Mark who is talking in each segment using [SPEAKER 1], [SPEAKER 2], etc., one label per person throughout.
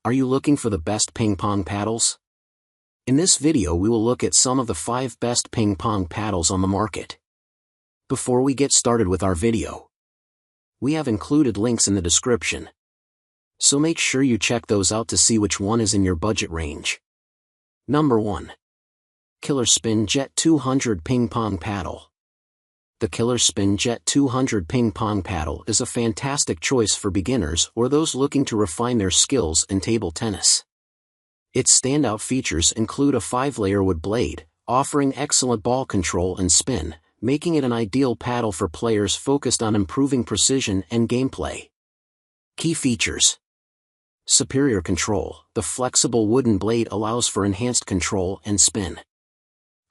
[SPEAKER 1] Are you looking for the best ping pong paddles? In this video we will look at some of the 5 best ping pong paddles on the market. Before we get started with our video, we have included links in the description, so make sure you check those out to see which one is in your budget range. Number 1. Killerspin Jet 200 Ping Pong Paddle. The Killerspin Jet 200 Ping Pong Paddle is a fantastic choice for beginners or those looking to refine their skills in table tennis. Its standout features include a 5-layer wood blade, offering excellent ball control and spin, making it an ideal paddle for players focused on improving precision and gameplay. Key features: superior control. The flexible wooden blade allows for enhanced control and spin.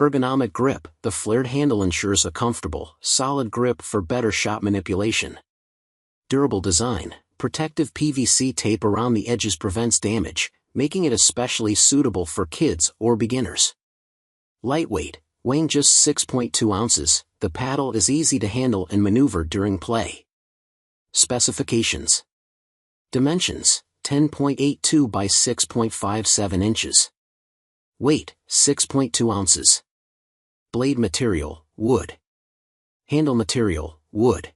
[SPEAKER 1] Ergonomic grip. The flared handle ensures a comfortable, solid grip for better shot manipulation. Durable design. Protective PVC tape around the edges prevents damage, making it especially suitable for kids or beginners. Lightweight. Weighing just 6.2 ounces, the paddle is easy to handle and maneuver during play. Specifications. Dimensions: 10.82 by 6.57 inches. Weight: 6.2 ounces. Blade material: wood. Handle material: wood.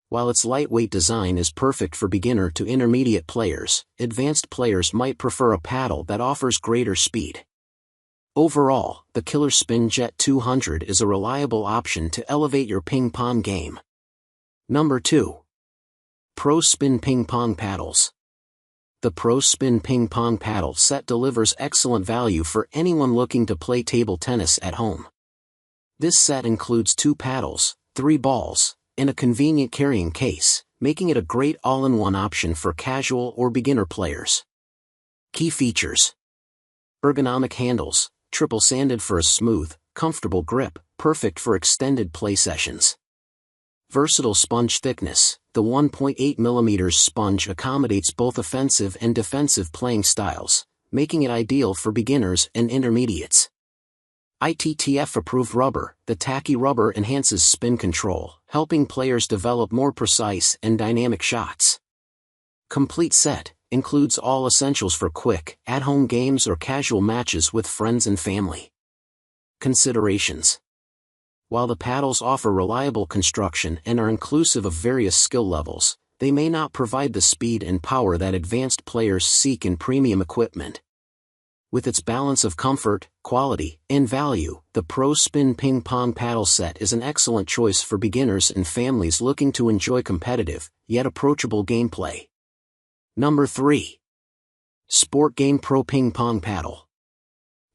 [SPEAKER 1] While its lightweight design is perfect for beginner to intermediate players, advanced players might prefer a paddle that offers greater speed. Overall, the Killerspin Jet 200 is a reliable option to elevate your ping pong game. Number 2. ProSpin Ping Pong Paddles. The ProSpin Ping Pong Paddle set delivers excellent value for anyone looking to play table tennis at home. This set includes 2 paddles, 3 balls, and a convenient carrying case, making it a great all-in-one option for casual or beginner players. Key features: ergonomic handles, triple sanded for a smooth, comfortable grip, perfect for extended play sessions. Versatile sponge thickness. The 1.8 mm sponge accommodates both offensive and defensive playing styles, making it ideal for beginners and intermediates. ITTF-approved rubber. The tacky rubber enhances spin control, helping players develop more precise and dynamic shots. Complete set. Includes all essentials for quick, at-home games or casual matches with friends and family. Considerations: while the paddles offer reliable construction and are inclusive of various skill levels, they may not provide the speed and power that advanced players seek in premium equipment. With its balance of comfort, quality, and value, the ProSpin Ping Pong Paddle Set is an excellent choice for beginners and families looking to enjoy competitive, yet approachable gameplay. Number 3. SportGame Pro Ping Pong Paddle.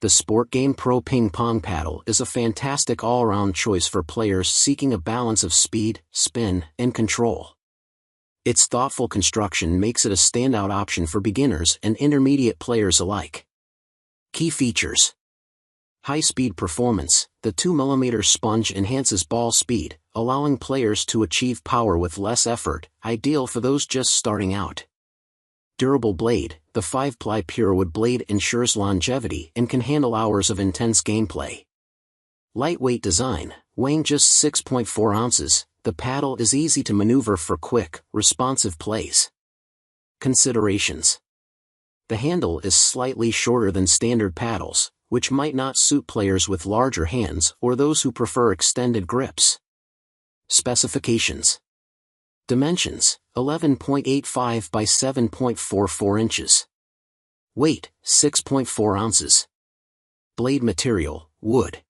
[SPEAKER 1] The SportGame Pro Ping Pong Paddle is a fantastic all-around choice for players seeking a balance of speed, spin, and control. Its thoughtful construction makes it a standout option for beginners and intermediate players alike. Key features: high-speed performance. The 2 mm sponge enhances ball speed, allowing players to achieve power with less effort, ideal for those just starting out. Durable blade. The 5-ply pure wood blade ensures longevity and can handle hours of intense gameplay. Lightweight design. Weighing just 6.4 ounces, the paddle is easy to maneuver for quick, responsive plays. Considerations: the handle is slightly shorter than standard paddles, which might not suit players with larger hands or those who prefer extended grips. Specifications: dimensions: 11.85 by 7.44 inches. Weight: 6.4 ounces. Blade material: wood.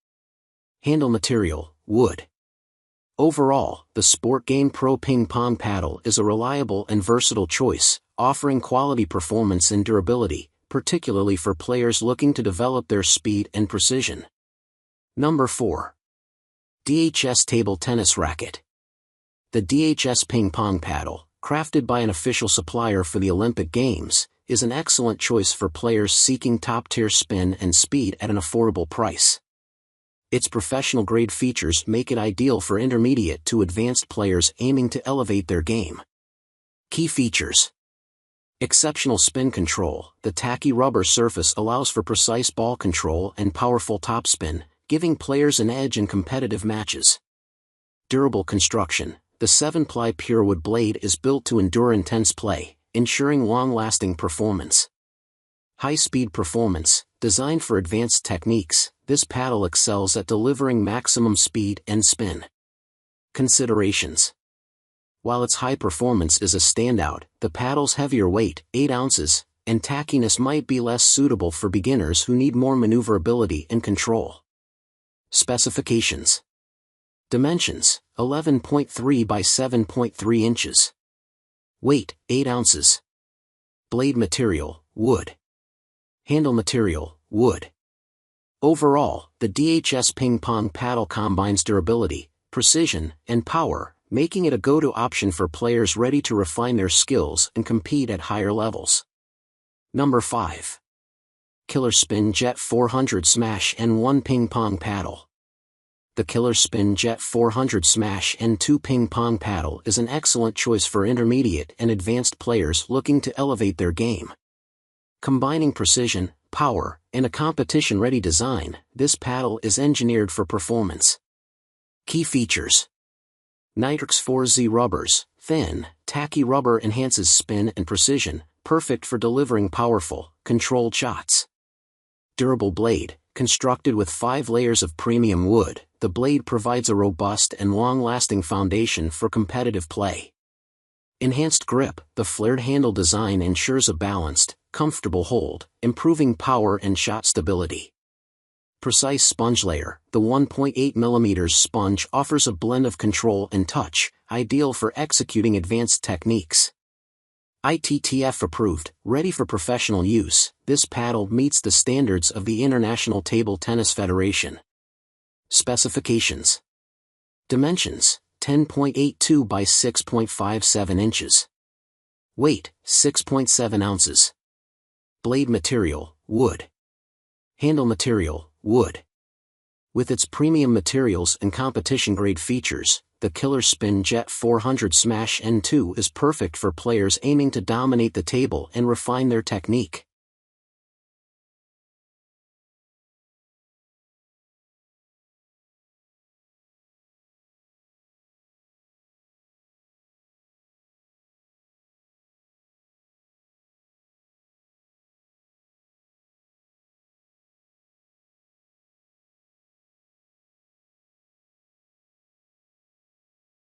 [SPEAKER 1] Handle material: wood. Overall, the SportGame Pro Ping Pong Paddle is a reliable and versatile choice, offering quality performance and durability, particularly for players looking to develop their speed and precision. Number 4. DHS Table Tennis Racket. The DHS Ping Pong Paddle, crafted by an official supplier for the Olympic Games, is an excellent choice for players seeking top-tier spin and speed at an affordable price. Its professional-grade features make it ideal for intermediate to advanced players aiming to elevate their game. Key features: exceptional spin control. The tacky rubber surface allows for precise ball control and powerful topspin, giving players an edge in competitive matches. Durable construction. The 7-ply pure wood blade is built to endure intense play, ensuring long-lasting performance. High-speed performance, designed for advanced techniques, this paddle excels at delivering maximum speed and spin. Considerations. While its high performance is a standout, the paddle's heavier weight, 8 ounces, and tackiness might be less suitable for beginners who need more maneuverability and control. Specifications. Dimensions, 11.3 by 7.3 inches. Weight, 8 ounces. Blade material, wood. Handle material, wood. Overall, the DHS Ping Pong Paddle combines durability, precision, and power, making it a go-to option for players ready to refine their skills and compete at higher levels. Number 5. Killerspin Jet 400 Smash N1 Ping Pong Paddle. The Killerspin Jet 400 Smash N2 Ping Pong Paddle is an excellent choice for intermediate and advanced players looking to elevate their game. Combining precision, power, and a competition-ready design, this paddle is engineered for performance. Key features. Nitrix 4Z rubbers, thin, tacky rubber enhances spin and precision, perfect for delivering powerful, controlled shots. Durable blade, constructed with 5 layers of premium wood, the blade provides a robust and long-lasting foundation for competitive play. Enhanced grip, the flared handle design ensures a balanced, comfortable hold, improving power and shot stability. Precise sponge layer, the 1.8 mm sponge offers a blend of control and touch, ideal for executing advanced techniques. ITTF approved, ready for professional use, this paddle meets the standards of the International Table Tennis Federation. Specifications. Dimensions, 10.82 by 6.57 inches. Weight, 6.7 ounces. Blade material, wood. Handle material, wood. With its premium materials and competition-grade features, the Killerspin Jet 400 Smash N2 is perfect for players aiming to dominate the table and refine their technique.